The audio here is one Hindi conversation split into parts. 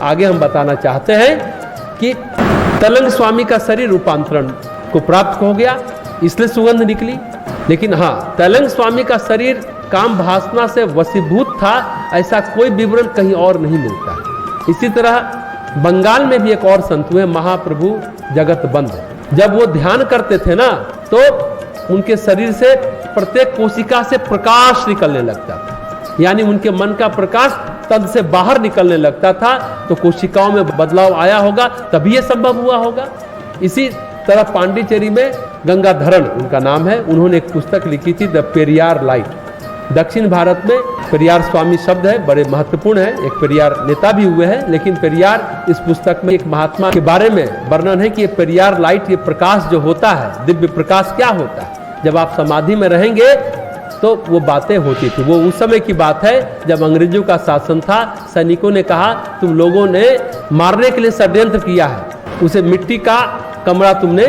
आगे हम बताना चाहते हैं कि तलंग स्वामी का शरीर रूपांतरण को प्राप्त हो गया, इसलिए सुगंध निकली। लेकिन हाँ, तलंग स्वामी का शरीर काम वासना से वशीभूत था, ऐसा कोई विवरण कहीं और नहीं मिलता। इसी तरह बंगाल में भी एक और संत हुए, महाप्रभु जगत बंद। जब वो ध्यान करते थे ना, तो उनके शरीर से प्रत्येक कोशिका से प्रकाश निकलने लगता था, यानी उनके मन का प्रकाश तन से बाहर निकलने लगता था। तो कोशिकाओं में बदलाव आया होगा, तभी यह संभव हुआ होगा। इसी तरह पांडिचेरी में गंगाधरन उनका नाम है, उन्होंने एक पुस्तक लिखी थी, द पेरियार लाइट। दक्षिण भारत में पेरियार स्वामी शब्द है, बड़े महत्वपूर्ण है, एक पेरियार नेता भी हुए हैं। लेकिन पेरियार इस पुस्तक में एक महात्मा के बारे में वर्णन है कि ये पेरियार लाइट, ये प्रकाश जो होता है, दिव्य प्रकाश क्या होता है। जब आप समाधि में रहेंगे तो वो बातें होती थी। वो उस समय की बात है जब अंग्रेजों का शासन था। सैनिकों ने कहा, तुम लोगों ने मारने के लिए षड्यंत्र किया है, उसे मिट्टी का कमरा तुमने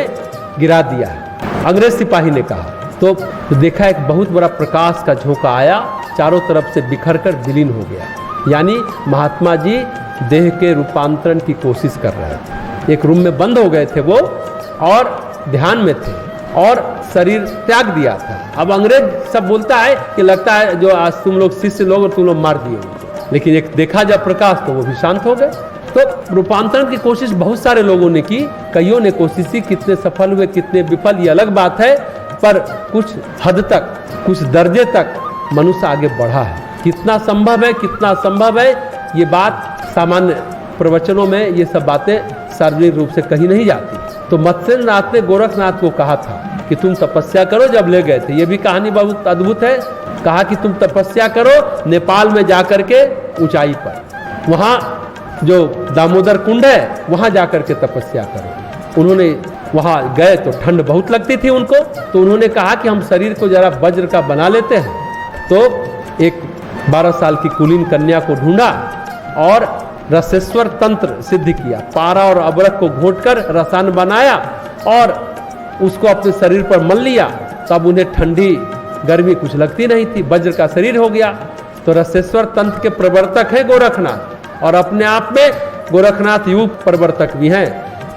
गिरा दिया है, अंग्रेज सिपाही ने कहा। तो देखा एक बहुत बड़ा प्रकाश का झोंका आया, चारों तरफ से बिखर कर विलीन हो गया। यानी महात्मा जी देह के रूपांतरण की कोशिश कर रहे थे। एक रूम में बंद हो गए थे वो, और ध्यान में थे, और शरीर त्याग दिया था। अब अंग्रेज सब बोलता है कि लगता है जो आज तुम लोग शिष्य लोग और तुम लोग मार दिए उनको, लेकिन एक देखा जब प्रकाश तो वो भी शांत हो गए। तो रूपांतरण की कोशिश बहुत सारे लोगों ने की, कईयों ने कोशिश की, कितने सफल हुए कितने विफल ये अलग बात है, पर कुछ हद तक, कुछ दर्जे तक मनुष्य आगे बढ़ा है। कितना संभव है, कितना असंभव है, ये बात सामान्य प्रवचनों में ये सब बातें सार्वजनिक रूप से कही नहीं जाती। तो मत्स्येंद्र नाथ ने गोरखनाथ को कहा था कि तुम तपस्या करो, जब ले गए थे। ये भी कहानी बहुत अद्भुत है। कहा कि तुम तपस्या करो नेपाल में जाकर के ऊंचाई पर, वहां जो दामोदर कुंड है वहां जाकर के तपस्या करो। उन्होंने वहां गए तो ठंड बहुत लगती थी उनको, तो उन्होंने कहा कि हम शरीर को जरा वज्र का बना लेते हैं। तो एक 12 साल की कुलीन कन्या को ढूंढा और रसेश्वर तंत्र सिद्ध किया, पारा और अबरक को घोंटकर रसायन बनाया और उसको अपने शरीर पर मल लिया। तब उन्हें ठंडी गर्मी कुछ लगती नहीं थी, वज्र का शरीर हो गया। तो रसेश्वर तंत्र के प्रवर्तक है गोरखनाथ, और अपने आप में गोरखनाथ युग प्रवर्तक भी हैं।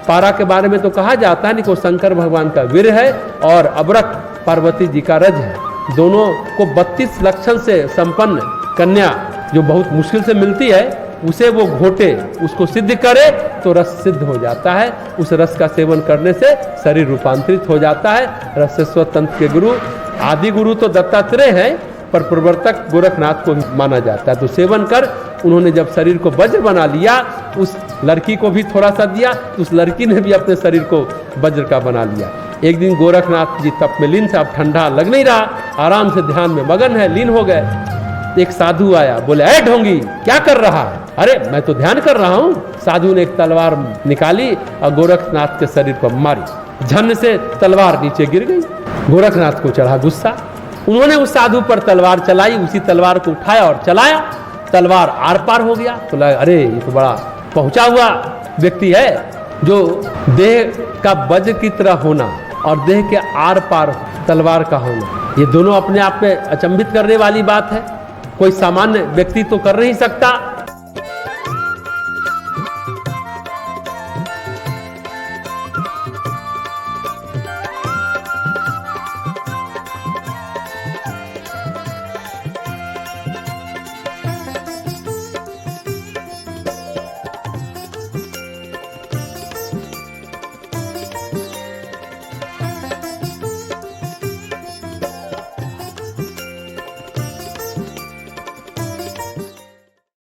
पारा के बारे में तो कहा जाता है कि वो शंकर भगवान का वीर है और अबरक पार्वती जी का रज है। दोनों को 32 लक्षण से संपन्न कन्या जो बहुत मुश्किल से मिलती है, उसे वो घोटे, उसको सिद्ध करे तो रस सिद्ध हो जाता है। उस रस का सेवन करने से शरीर रूपांतरित हो जाता है। रसेश्वर तंत्र के गुरु, आदि गुरु तो दत्तात्रेय हैं, पर प्रवर्तक गोरखनाथ को माना जाता है। तो सेवन कर उन्होंने जब शरीर को वज्र बना लिया, उस लड़की को भी थोड़ा सा दिया, उस लड़की ने भी अपने शरीर को वज्र का बना लिया। एक दिन गोरखनाथ जी तप में लीन थे, अब ठंडा लग नहीं रहा, आराम से ध्यान में मगन है, लीन हो गए। एक साधु आया, बोले, ऐ ढोंगी क्या कर रहा है? अरे मैं तो ध्यान कर रहा हूँ। साधु ने एक तलवार निकाली और गोरखनाथ के शरीर पर मारी, झन से तलवार नीचे गिर गई। गोरखनाथ को चढ़ा गुस्सा, उन्होंने उस साधु पर तलवार चलाई, उसी तलवार को उठाया और चलाया, तलवार आर पार हो गया। तो लगा अरे ये तो बड़ा पहुंचा हुआ व्यक्ति है। जो देह का वज्र की तरह होना और देह के आर पार तलवार का होना, ये दोनों अपने आप में अचंभित करने वाली बात है। कोई सामान्य व्यक्ति तो कर नहीं सकता।